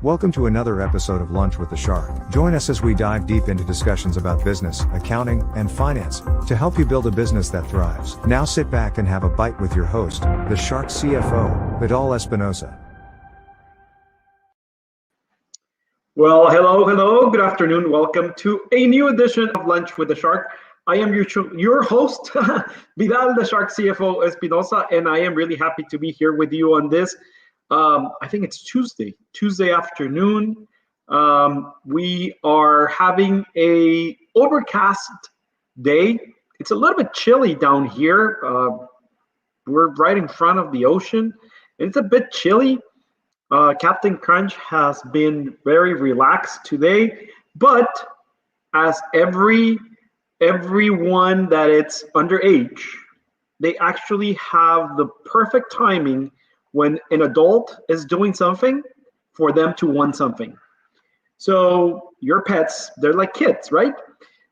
Welcome to another episode of Lunch with the Shark. Join us as we dive deep into discussions about business, accounting, and finance to help you build a business that thrives. Now sit back and have a bite with your host, the Shark CFO, Vidal Espinosa. Well, hello, good afternoon. Welcome to a new edition of Lunch with the Shark. I am your host, Vidal, the Shark CFO Espinosa, and I am really happy to be here with you on this. I think it's Tuesday afternoon. We are having a overcast day. It's a little bit chilly down here. We're right in front of the ocean. It's a bit chilly. Captain Crunch has been very relaxed today, but as everyone that it's underage, they actually have the perfect timing when an adult is doing something for them to want something. So your pets, they're like kids, right?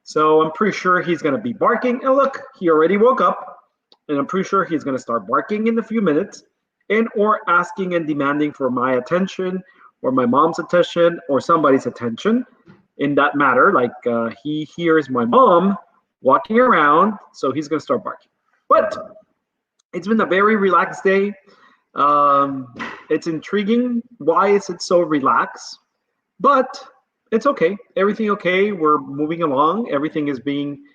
So I'm pretty sure he's gonna be barking. And look, he already woke up, and I'm pretty sure he's gonna start barking in a few minutes and or asking and demanding for my attention or my mom's attention or somebody's attention in that matter. Like he hears my mom walking around, so he's gonna start barking. But it's been a very relaxed day. It's intriguing. Why is it so relaxed? But it's okay. Everything okay. We're moving along. Everything is being,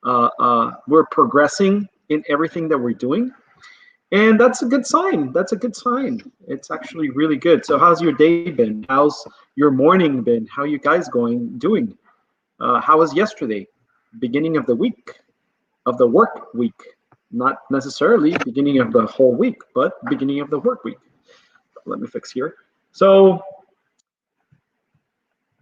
we're progressing in everything that we're doing. And that's a good sign. It's actually really good. So how's your day been? How's your morning been? How you guys doing? How was yesterday? Beginning of the week, of the work week. Not necessarily beginning of the whole week, but beginning of the work week. Let me fix here. So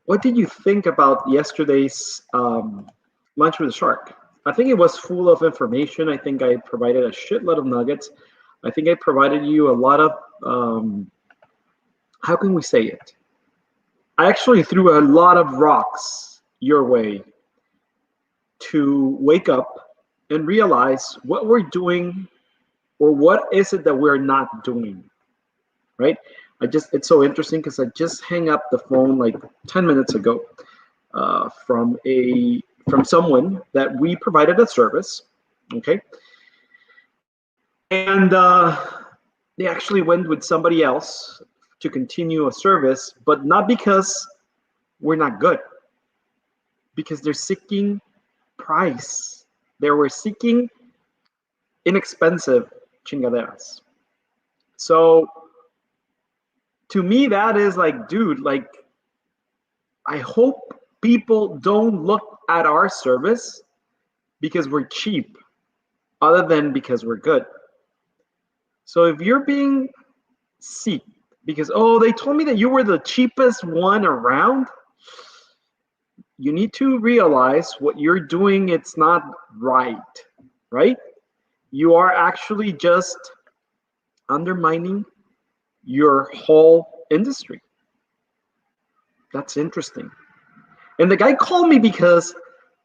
what did you think about yesterday's Lunch with the Shark? I think it was full of information. I think I provided a shitload of nuggets. I think I provided you a lot of, how can we say it? I actually threw a lot of rocks your way to wake up and realize what we're doing or what is it that we're not doing, right? It's so interesting because I just hang up the phone like 10 minutes ago from someone that we provided a service, okay? And they actually went with somebody else to continue a service, but not because we're not good, because they're seeking price. They were seeking inexpensive chingaderas. So to me, that is like, dude, like, I hope people don't look at our service because we're cheap, other than because we're good. So if you're being seeked because, oh, they told me that you were the cheapest one around, you need to realize what you're doing, it's not right? You are actually just undermining your whole industry. That's interesting. And the guy called me because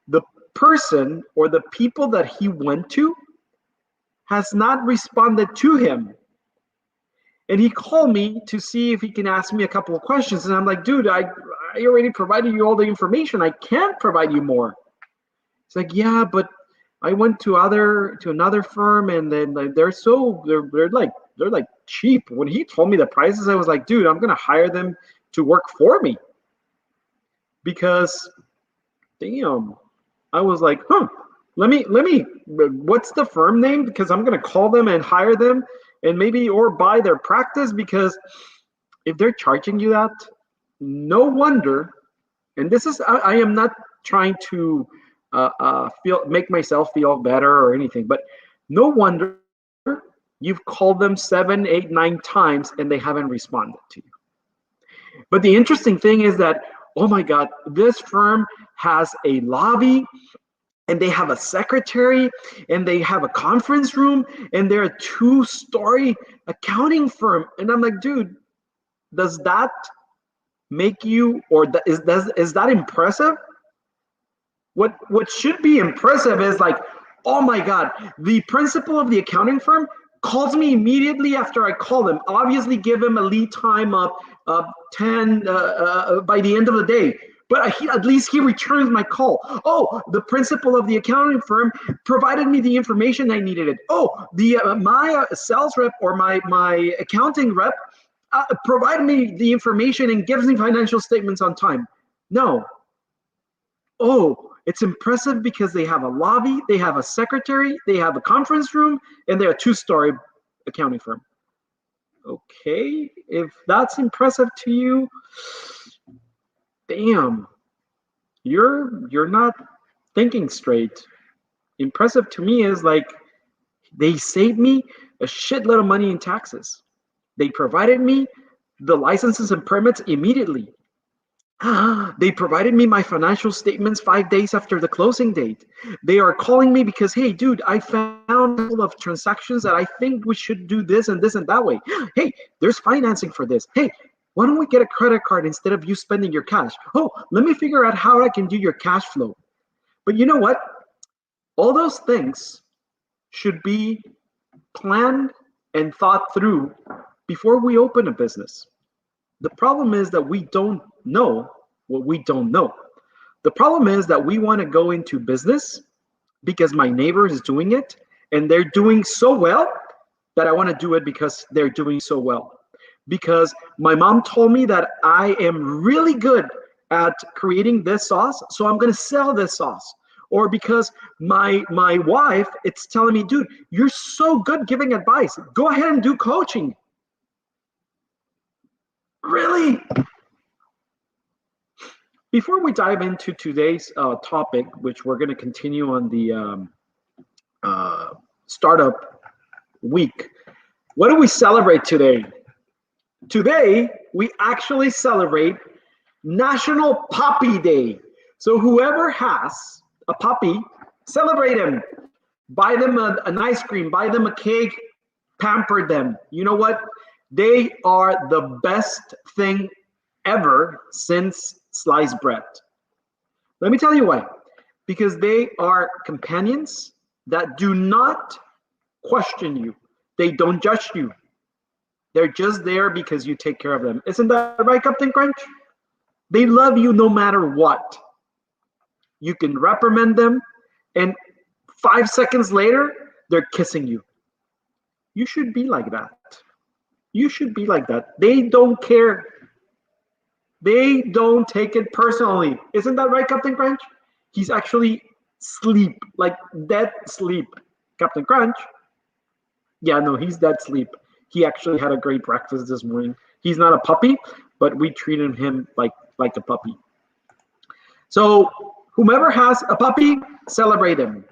the person or the people that he went to has not responded to him. And he called me to see if he can ask me a couple of questions. And I'm like, dude, I already provided you all the information. I can't provide you more. It's like, yeah, but I went to another firm, and then they're like cheap. When he told me the prices, I was like, dude, I'm gonna hire them to work for me. Because damn, I was like, let me what's the firm name? Because I'm gonna call them and hire them and maybe or buy their practice, because if they're charging you that, no wonder, and this is, I am not trying to make myself feel better or anything, but no wonder you've called them 7, 8, 9 times and they haven't responded to you. But the interesting thing is that, oh my God, this firm has a lobby, and they have a secretary, and they have a conference room, and they're a 2-story accounting firm. And I'm like, dude, does that make you, or is that impressive? What should be impressive is like, oh my God, the principal of the accounting firm calls me immediately after I call them. Obviously give him a lead time of 10 by the end of the day. But at least he returns my call. Oh, the principal of the accounting firm provided me the information I needed. It. Oh, the my sales rep or my accounting rep provided me the information and gives me financial statements on time. No. Oh, it's impressive because they have a lobby, they have a secretary, they have a conference room, and they're a 2-story accounting firm. Okay, if that's impressive to you, damn, you're not thinking straight. Impressive to me is like they saved me a shitload of money in taxes. They provided me the licenses and permits immediately. They provided me my financial statements 5 days after the closing date. They are calling me because, hey, dude, I found a couple of transactions that I think we should do this and that way. Hey, there's financing for this. Hey, why don't we get a credit card instead of you spending your cash? Oh, let me figure out how I can do your cash flow. But you know what? All those things should be planned and thought through before we open a business. The problem is that we don't know what we don't know. The problem is that we want to go into business because my neighbor is doing it and they're doing so well that I want to do it because they're doing so well. Because my mom told me that I am really good at creating this sauce, so I'm going to sell this sauce. Or because my wife, it's telling me, dude, you're so good giving advice. Go ahead and do coaching. Really? Before we dive into today's topic, which we're going to continue on the startup week, what do we celebrate today? Today, we actually celebrate National Puppy Day. So whoever has a puppy, celebrate him. Buy them an ice cream, buy them a cake, pamper them. You know what? They are the best thing ever since sliced bread. Let me tell you why. Because they are companions that do not question you. They don't judge you. They're just there because you take care of them. Isn't that right, Captain Crunch? They love you no matter what. You can reprimand them, and 5 seconds later, they're kissing you. You should be like that. You should be like that. They don't care. They don't take it personally. Isn't that right, Captain Crunch? He's actually sleep, like dead sleep. Captain Crunch? Yeah, no, he's dead sleep. He actually had a great breakfast this morning. He's not a puppy, but we treated him like a puppy. So whomever has a puppy, celebrate him.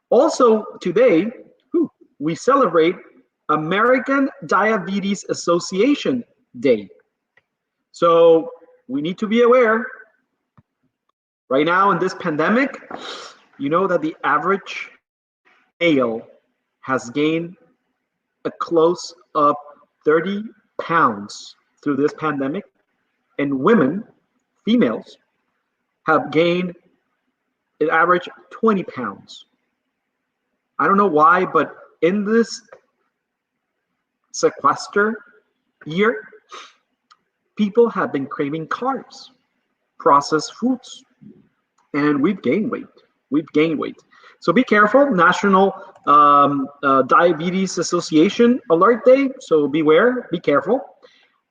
Also today, we celebrate American Diabetes Association Day. So we need to be aware. Right now in this pandemic, you know that the average male has gained a close of 30 pounds through this pandemic, and women, females, have gained an average 20 pounds. I don't know why, but in this sequester year, people have been craving carbs, processed foods, and we've gained weight. We've gained weight. So be careful. National Diabetes Association Alert Day. So beware. Be careful.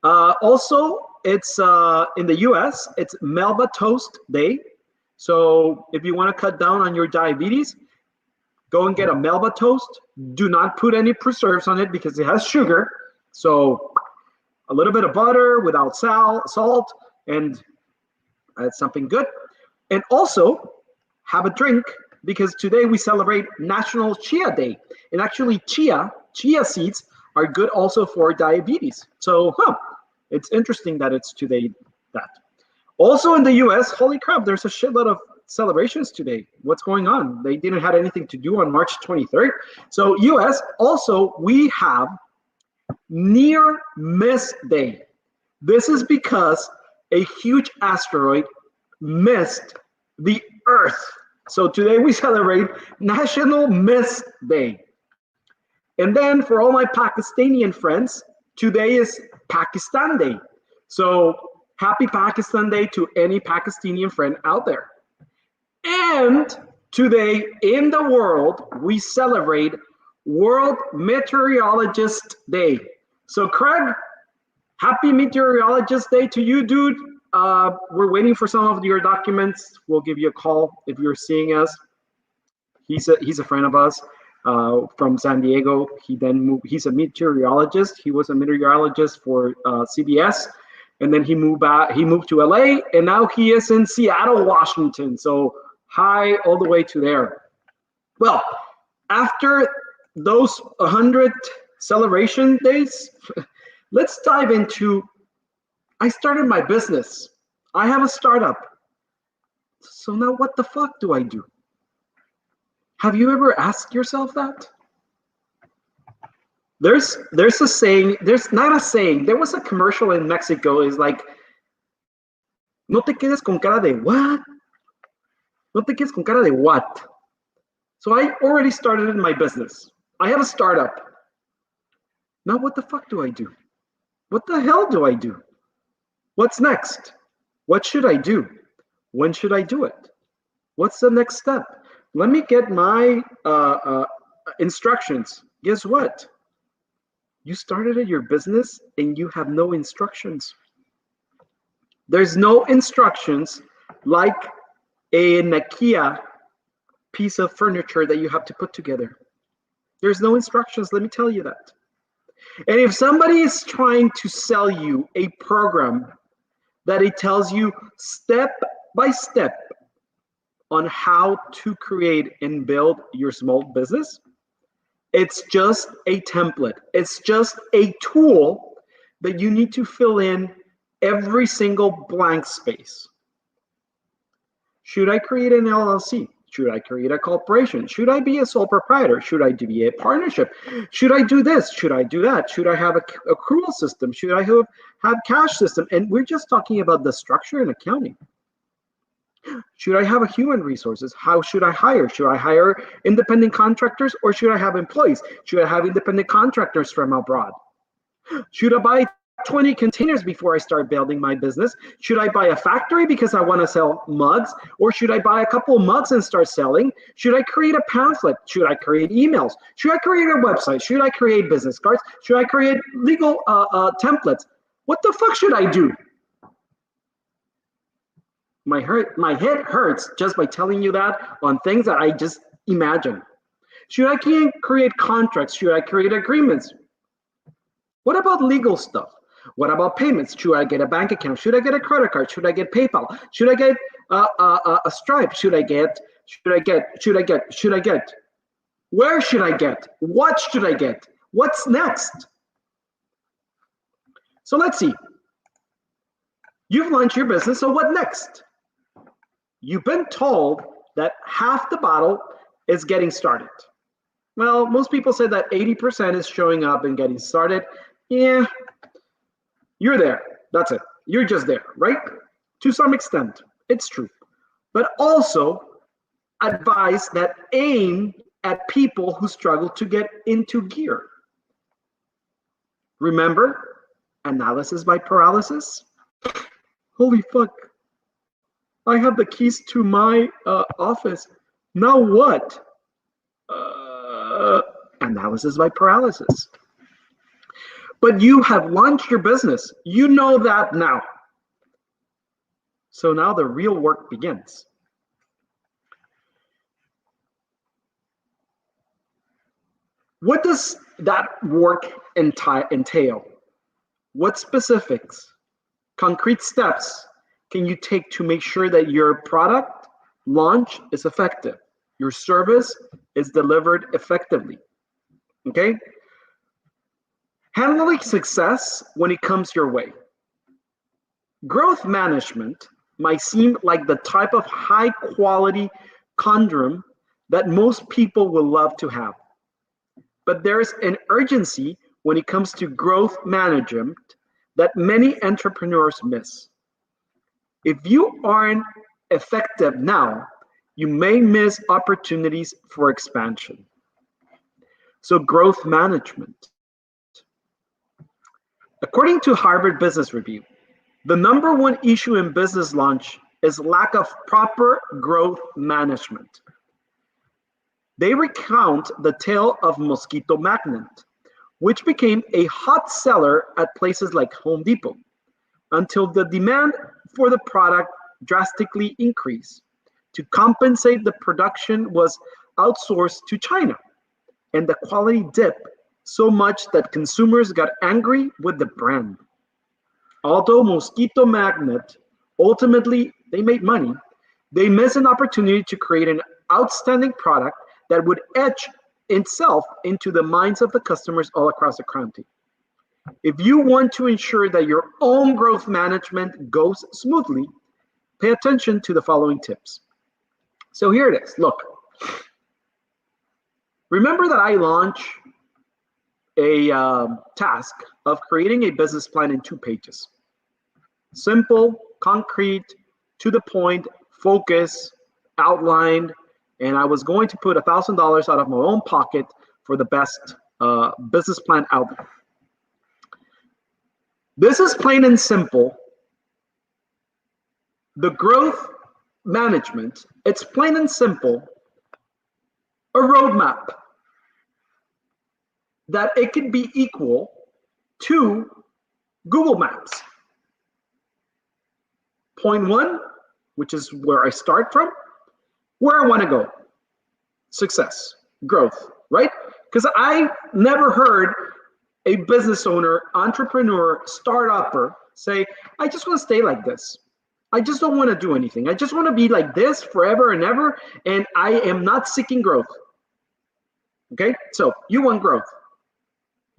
Also, it's in the U.S. It's Melba Toast Day. So if you want to cut down on your diabetes, go and get a Melba toast. Do not put any preserves on it because it has sugar. So a little bit of butter without salt, and that's something good. And also have a drink because today we celebrate National Chia Day. And actually chia seeds are good also for diabetes. So it's interesting that it's today that. Also in the US, holy crap, there's a shitload of celebrations today. What's going on? They didn't have anything to do on March 23rd. So US, also we have Near Miss Day. This is because a huge asteroid missed the Earth. So today we celebrate National Miss Day. And then for all my Pakistani friends, today is Pakistan Day. So happy Pakistan Day to any Pakistani friend out there. And today in the world, we celebrate World Meteorologist Day. So Craig, happy Meteorologist Day to you, dude. We're waiting for some of your documents. We'll give you a call if you're seeing us. He's a friend of us from San Diego. He then moved. He's a meteorologist. He was a meteorologist for CBS, and then he moved back. He moved to LA, and now he is in Seattle, Washington. So hi, all the way to there. Well, after those 100 celebration days, let's dive into. I started my business. I have a startup. So now what the fuck do I do? Have you ever asked yourself that? There's a saying, there's not a saying, there was a commercial in Mexico, is like, no te quedes con cara de what? No te quedes con cara de what? So I already started in my business. I have a startup. Now what the fuck do I do? What the hell do I do? What's next? What should I do? When should I do it? What's the next step? Let me get my instructions. Guess what? You started your business and you have no instructions. There's no instructions like a IKEA piece of furniture that you have to put together. There's no instructions, let me tell you that. And if somebody is trying to sell you a program that it tells you step by step on how to create and build your small business, it's just a template. It's just a tool that you need to fill in every single blank space. Should I create an LLC? Should I create a corporation? Should I be a sole proprietor? Should I be a partnership? Should I do this? Should I do that? Should I have a accrual system? Should I have cash system? And we're just talking about the structure and accounting. Should I have a human resources? How should I hire? Should I hire independent contractors or should I have employees? Should I have independent contractors from abroad? Should I buy 20 containers before I start building my business? Should I buy a factory because I want to sell mugs? Or should I buy a couple of mugs and start selling? Should I create a pamphlet? Should I create emails? Should I create a website? Should I create business cards? Should I create legal templates? What the fuck should I do? My head hurts just by telling you that on things that I just imagine. Should I create contracts? Should I create agreements? What about legal stuff? What about payments? Should I get a bank account? Should I get a credit card? Should I get PayPal? Should I get a Stripe? Should I get? Where should I get? What should I get? What's next? So let's see. You've launched your business, so what next? You've been told that half the battle is getting started. Well, most people say that 80% is showing up and getting started. Yeah, you're there. That's it. You're just there, right? To some extent, it's true. But also advice that aim at people who struggle to get into gear. Remember, analysis by paralysis? Holy fuck. I have the keys to my office. Now what? Analysis by paralysis. But you have launched your business. You know that now. So now the real work begins. What does that work entail? What specifics, concrete steps can you take to make sure that your product launch is effective? Your service is delivered effectively, okay? Handling success when it comes your way. Growth management might seem like the type of high quality conundrum that most people will love to have. But there's an urgency when it comes to growth management that many entrepreneurs miss. If you aren't effective now, you may miss opportunities for expansion. So growth management. According to Harvard Business Review, The number one issue in business launch is lack of proper growth management. They recount the tale of Mosquito Magnet, which became a hot seller at places like Home Depot until the demand for the product drastically increased. To compensate, the production was outsourced to China, and the quality dipped so much that consumers got angry with the brand. Although Mosquito Magnet ultimately they made money, they missed an opportunity to create an outstanding product that would etch itself into the minds of the customers all across the country. If you want to ensure that your own growth management goes smoothly, pay attention to the following tips. So here it is. Look, remember that I launch a task of creating a business plan in 2 pages. Simple, concrete, to the point, focus, outlined, and I was going to put $1,000 out of my own pocket for the best business plan out there. This is plain and simple. The growth management, it's plain and simple, a roadmap that it can be equal to Google Maps. Point 1, which is where I start from, where I want to go. Success, growth, right? Because I never heard a business owner, entrepreneur, start-upper say, I just want to stay like this. I just don't want to do anything. I just want to be like this forever and ever, and I am not seeking growth. Okay, so you want growth.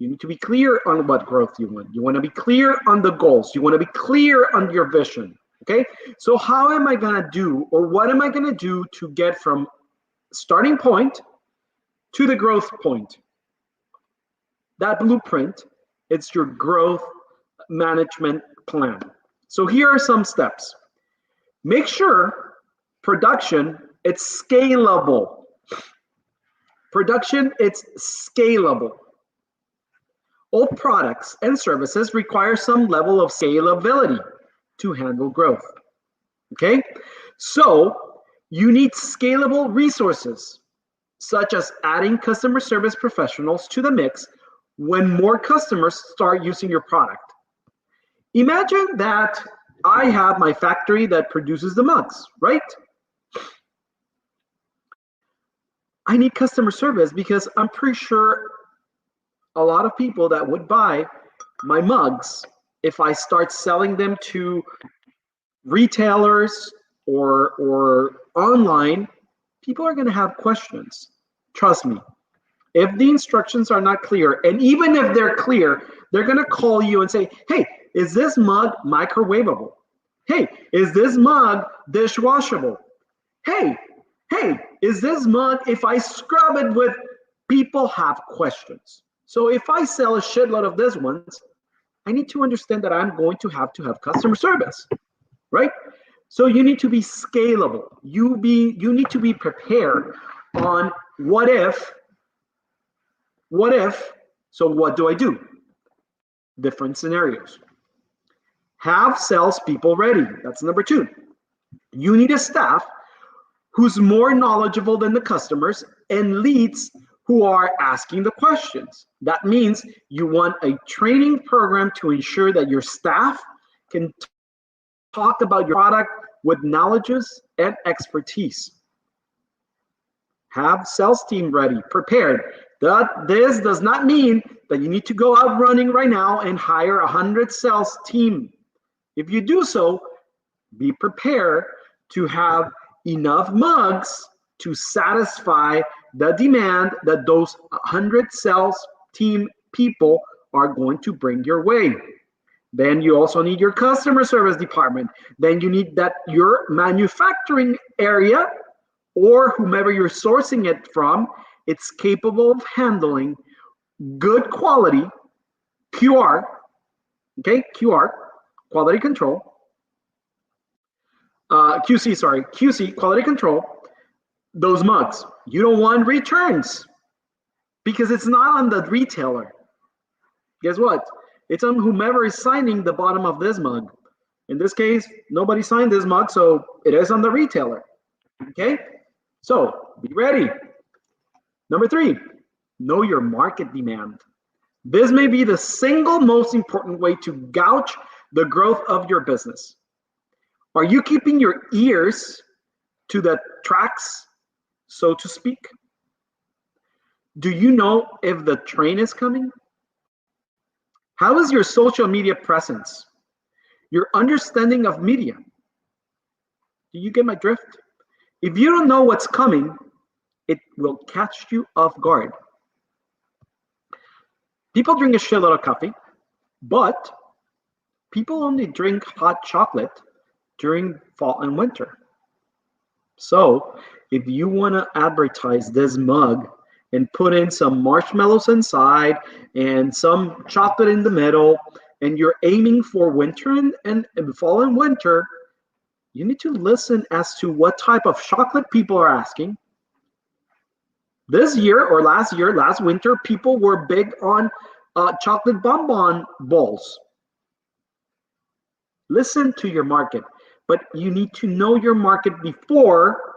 You need to be clear on what growth you want. You want to be clear on the goals. You want to be clear on your vision. Okay, so how am I going to do, or what am I going to do to get from starting point to the growth point? That blueprint, it's your growth management plan. So here are some steps. Make sure production, it's scalable. Production, it's scalable. All products and services require some level of scalability to handle growth. Okay, so you need scalable resources, such as adding customer service professionals to the mix when more customers start using your product. Imagine that I have my factory that produces the mugs, right? I need customer service because I'm pretty sure a lot of people that would buy my mugs, if I start selling them to retailers or online, people are going to have questions. Trust me. If the instructions are not clear, and even if they're clear, they're going to call you and say, hey, is this mug microwavable? Hey, is this mug dishwashable? Hey, is this mug, if I scrub it with, people have questions. So if I sell a shitload of these ones, I need to understand that I'm going to have customer service, right? So you need to be scalable. You need to be prepared on what if, so what do I do? Different scenarios. Have salespeople ready. That's number 2. You need a staff who's more knowledgeable than the customers and leads who are asking the questions. That means you want a training program to ensure that your staff can talk about your product with knowledge and expertise. Have sales team ready, prepared. This does not mean that you need to go out running right now and hire 100 sales team. If you do so, be prepared to have enough mugs to satisfy the demand that those 100 sales team people are going to bring your way. Then you also need your customer service department. Then you need that your manufacturing area or whomever you're sourcing it from, it's capable of handling good quality QR, okay, QR, quality control, QC, quality control, those mugs. You don't want returns because it's not on the retailer. Guess what? It's on whomever is signing the bottom of this mug. In this case, nobody signed this mug, so it is on the retailer. Okay? So be ready. Number 3, know your market demand. This may be the single most important way to gauge the growth of your business. Are you keeping your ears to the tracks, so to speak? Do you know if the train is coming? How is your social media presence? Your understanding of media? Do you get my drift? If you don't know what's coming, it will catch you off guard. People drink a shitload of coffee, but people only drink hot chocolate during fall and winter. So if you want to advertise this mug and put in some marshmallows inside and some chocolate in the middle, and you're aiming for winter and fall and winter, you need to listen as to what type of chocolate people are asking. This year or last winter, people were big on chocolate bonbon balls. Listen to your market, but you need to know your market before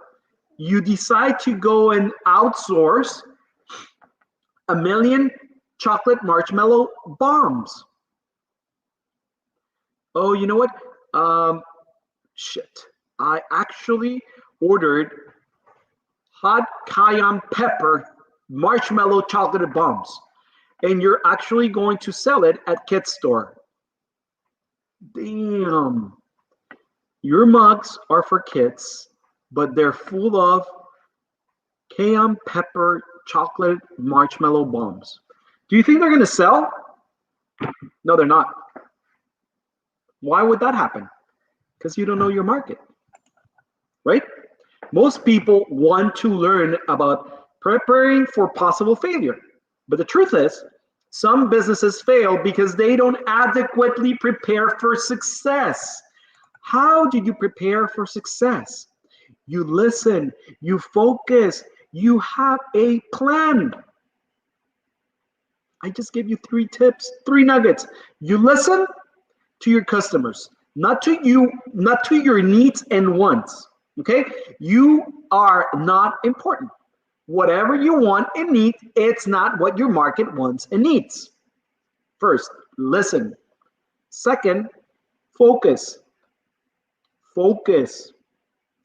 you decide to go and outsource 1 million chocolate marshmallow bombs. Oh, you know what? Shit. I actually ordered hot cayenne pepper marshmallow chocolate bombs, and you're actually going to sell it at Kids Store. Damn. Your mugs are for kids, but they're full of cayenne pepper chocolate marshmallow bombs. Do you think they're going to sell? No, they're not. Why would that happen? Because you don't know your market, right? Most people want to learn about preparing for possible failure. But the truth is, some businesses fail because they don't adequately prepare for success. How do you prepare for success? You listen, you focus, you have a plan. I just gave you 3 tips, 3 nuggets. You listen to your customers, not to you, not to your needs and wants. Okay? You are not important. Whatever you want and need, it's not what your market wants and needs. First, listen. Second, focus. Focus.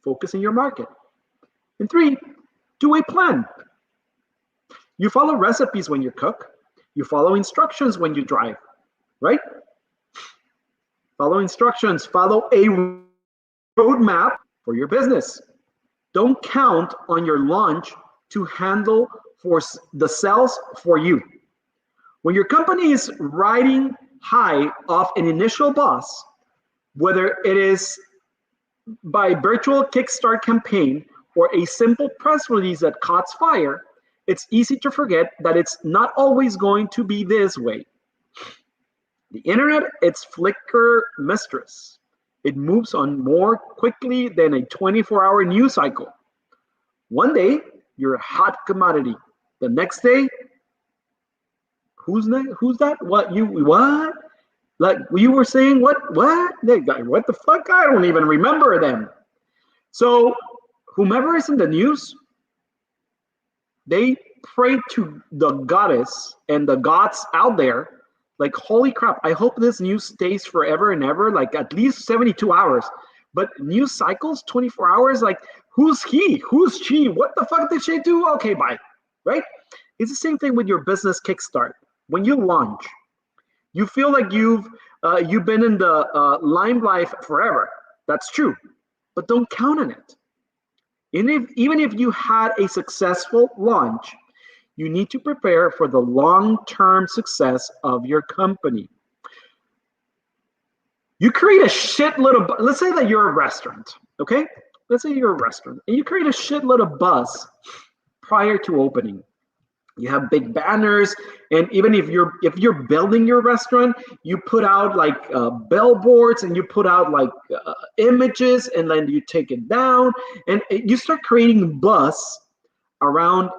Focus in your market. And 3, do a plan. You follow recipes when you cook. You follow instructions when you drive, right? Follow instructions. Follow a roadmap for your business. Don't count on your launch to handle for the sales for you. When your company is riding high off an initial buzz, whether it is by virtual Kickstart campaign or a simple press release that caught fire, it's easy to forget that it's not always going to be this way. The internet, it's Flickr mistress. It moves on more quickly than a 24-hour news cycle. One day, you're a hot commodity. The next day, who's that? What? Like you were saying, what? What the fuck? I don't even remember them. So whomever is in the news, they pray to the goddess and the gods out there. Like, holy crap, I hope this news stays forever and ever, like at least 72 hours. But news cycles, 24 hours, like, who's he? Who's she? What the fuck did she do? Okay, bye, right? It's the same thing with your business kickstart. When you launch, you feel like you've been in the limelight forever. That's true, but don't count on it. Even if you had a successful launch, you need to prepare for the long-term success of your company. You create a shitload of, let's say that you're a restaurant, okay? Let's say you're a restaurant, and you create a shitload of buzz prior to opening. You have big banners, and even if you're building your restaurant, you put out like billboards, and you put out like images, and then you take it down, and you start creating buzz around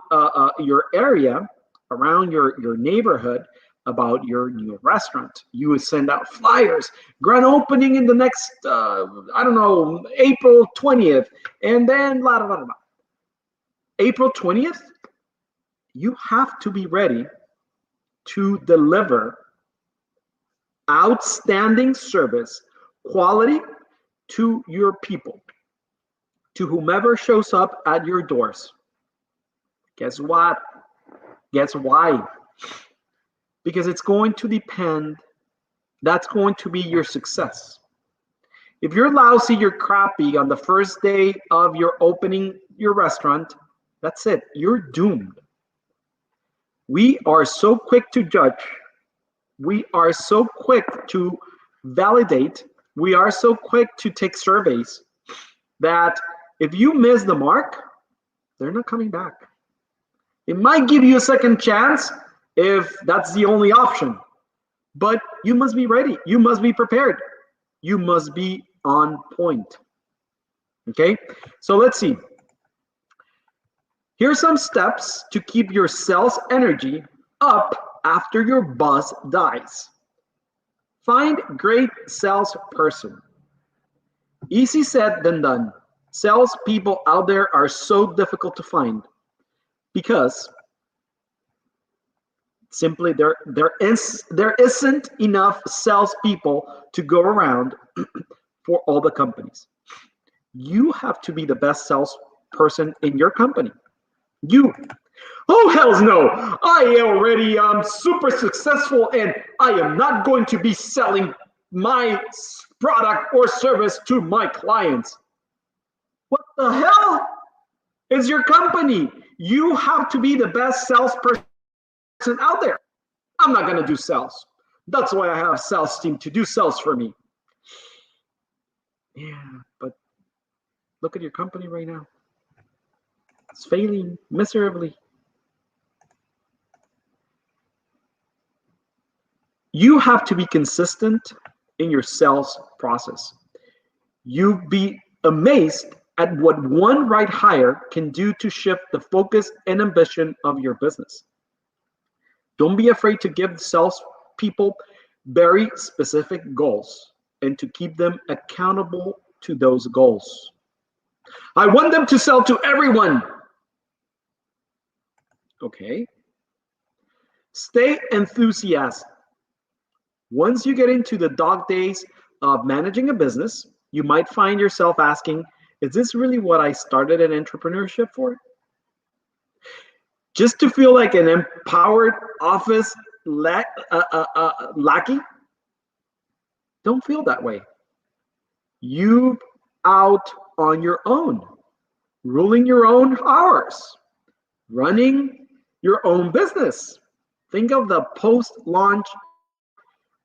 your area, around your neighborhood, about your new restaurant. You would send out flyers, grand opening in the next, I don't know, April 20th, and then blah, blah, blah, blah. April 20th, you have to be ready to deliver outstanding service, quality to your people, to whomever shows up at your doors. Guess what? Guess why? Because it's going to depend, that's going to be your success. If you're lousy, you're crappy on the first day of your opening your restaurant, that's it. You're doomed. We are so quick to judge. We are so quick to validate. We are so quick to take surveys that if you miss the mark, they're not coming back. It might give you a second chance if that's the only option, but you must be ready. You must be prepared. You must be on point. Okay, so let's see. Here's some steps to keep your sales energy up after your buzz dies. Find great salesperson. Easy said than done. Salespeople out there are so difficult to find because simply there isn't enough salespeople to go around for all the companies. You have to be the best salesperson in your company. You. Oh, hells no. I already am super successful and I am not going to be selling my product or service to my clients. What the hell is your company? You have to be the best salesperson out there. I'm not going to do sales. That's why I have a sales team to do sales for me. Yeah, but look at your company right now. It's failing miserably. You have to be consistent in your sales process. You'd be amazed at what one right hire can do to shift the focus and ambition of your business. Don't be afraid to give sales people very specific goals and to keep them accountable to those goals. I want them to sell to everyone. Okay. Stay enthusiastic. Once you get into the dog days of managing a business, you might find yourself asking, is this really what I started an entrepreneurship for? Just to feel like an empowered office lackey? Don't feel that way. You out on your own, ruling your own hours, running your own business. Think of the post-launch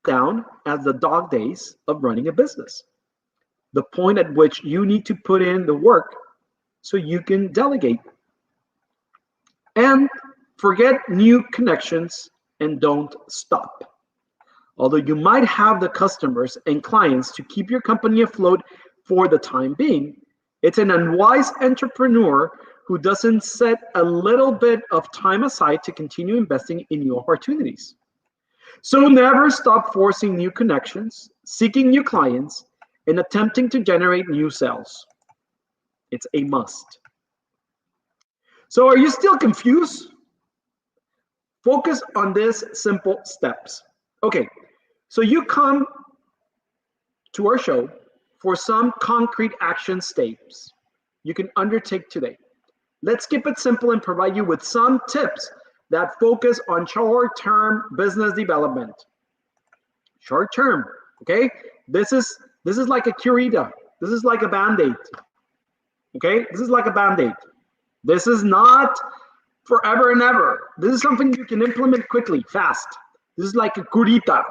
down as the dog days of running a business. The point at which you need to put in the work so you can delegate. And forget new connections and don't stop. Although you might have the customers and clients to keep your company afloat for the time being, it's an unwise entrepreneur who doesn't set a little bit of time aside to continue investing in new opportunities. So never stop forcing new connections, seeking new clients, and attempting to generate new sales. It's a must. So are you still confused? Focus on these simple steps. Okay, so you come to our show for some concrete action steps you can undertake today. Let's keep it simple and provide you with some tips that focus on short-term business development. Short-term, okay? This is like a curita. This is like a Band-Aid, okay? This is like a Band-Aid. This is not forever and ever. This is something you can implement quickly, fast. This is like a curita.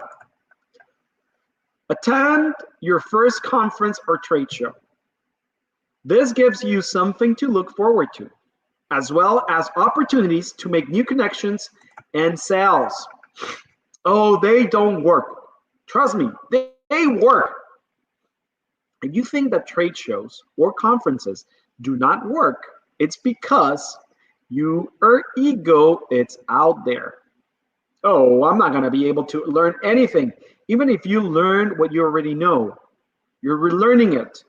Attend your first conference or trade show. This gives you something to look forward to, as well as opportunities to make new connections and sales. Oh, they don't work. Trust me, they work. If you think that trade shows or conferences do not work, it's because your ego is out there. Oh, I'm not going to be able to learn anything. Even if you learn what you already know, you're relearning it.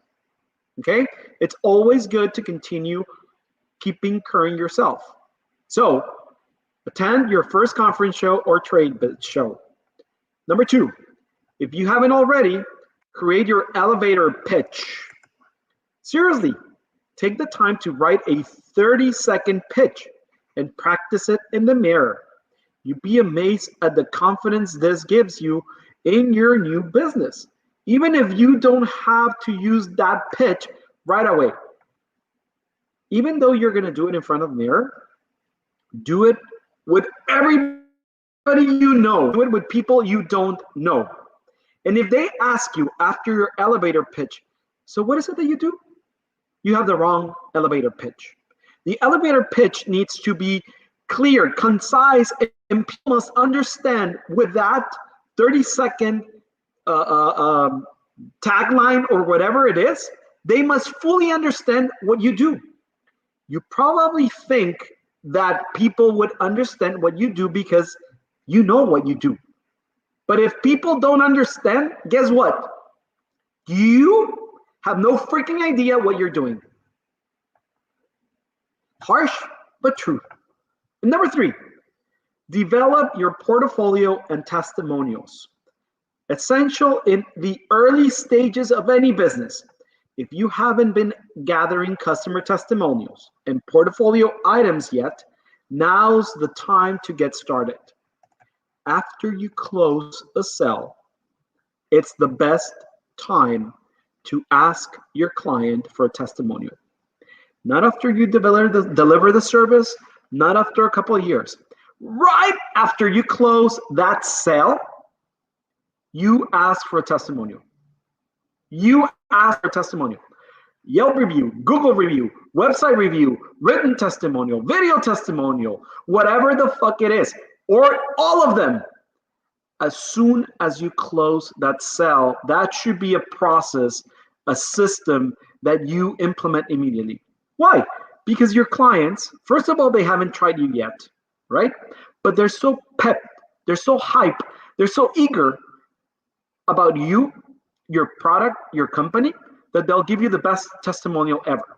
Okay? It's always good to continue keeping current yourself. So, attend your first conference show or trade show. Number 2, if you haven't already, create your elevator pitch. Seriously, take the time to write a 30-second pitch and practice it in the mirror. You'd be amazed at the confidence this gives you in your new business, even if you don't have to use that pitch right away. Even though you're going to do it in front of the mirror, do it with everybody you know. Do it with people you don't know. And if they ask you after your elevator pitch, so what is it that you do? You have the wrong elevator pitch. The elevator pitch needs to be clear, concise, and people must understand with that 30-second tagline or whatever it is, they must fully understand what you do. You probably think that people would understand what you do because you know what you do. But if people don't understand, guess what? You have no freaking idea what you're doing. Harsh, but true. And number 3, develop your portfolio and testimonials. Essential in the early stages of any business. If you haven't been gathering customer testimonials and portfolio items yet, now's the time to get started. After you close a sale, it's the best time to ask your client for a testimonial. Not after you deliver the service, not after a couple of years. Right after you close that sale, you ask for a testimonial. You ask for a testimonial. Yelp review, Google review, website review, written testimonial, video testimonial, whatever the fuck it is, or all of them. As soon as you close that sale, that should be a process, a system that you implement immediately. Why? Because your clients, first of all, they haven't tried you yet, right? But they're so pepped, they're so hyped, they're so eager about you, your product, your company, that they'll give you the best testimonial ever.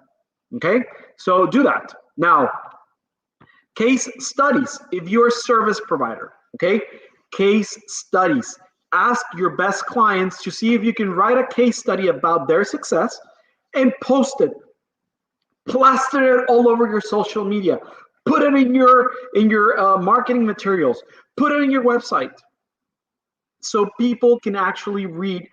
Okay? So do that. Now, case studies. If you're a service provider, okay? Case studies. Ask your best clients to see if you can write a case study about their success and post it. Plaster it all over your social media. Put it in your marketing materials. Put it in your website, so people can actually read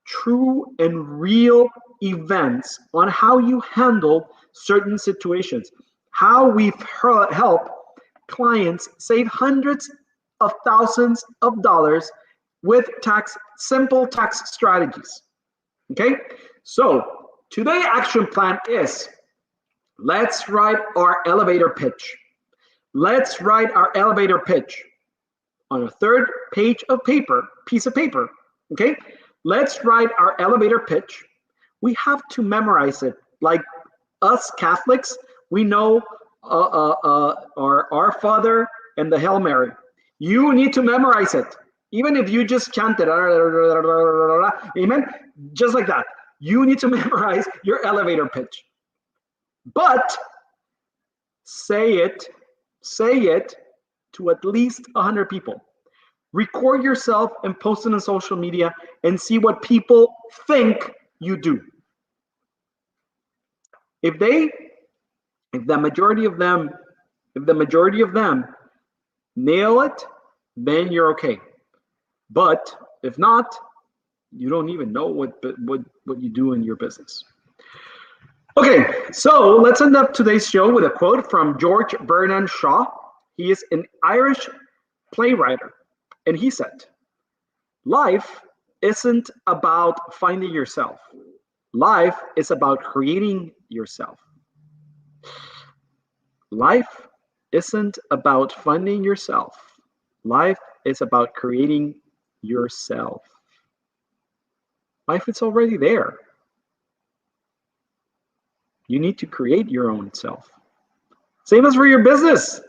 true and real events on how you handle certain situations, how we've helped clients save hundreds of thousands of dollars with simple tax strategies. Okay, so today's action plan is, let's write our elevator pitch. Let's write our elevator pitch on a 3rd piece of paper, okay? Let's write our elevator pitch. We have to memorize it. Like us Catholics, we know our Father and the Hail Mary. You need to memorize it. Even if you just chant it, amen, just like that. You need to memorize your elevator pitch. But say it to at least 100 people. Record yourself and post it on social media and see what people think you do. If the majority of them nail it, then you're okay. But if not, you don't even know what you do in your business. Okay, so let's end up today's show with a quote from George Bernard Shaw. He is an Irish playwright, and he said, "Life isn't about finding yourself. Life is about creating yourself." Life isn't about finding yourself. Life is about creating yourself. Life is already there. You need to create your own self. Same as for your business.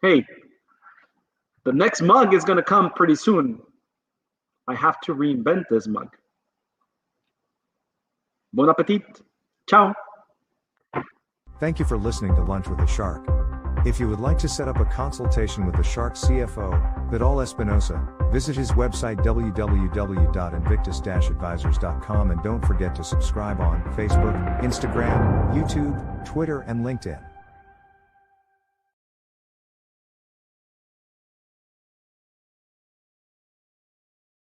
Hey, The next mug is going to come pretty soon. I have to reinvent this mug. Bon appetit. Ciao. Thank you for listening to Lunch with the Shark. If you would like to set up a consultation with the Shark CFO, Vidal Espinosa, visit his website www.invictus-advisors.com and don't forget to subscribe on Facebook, Instagram, YouTube, Twitter, and LinkedIn.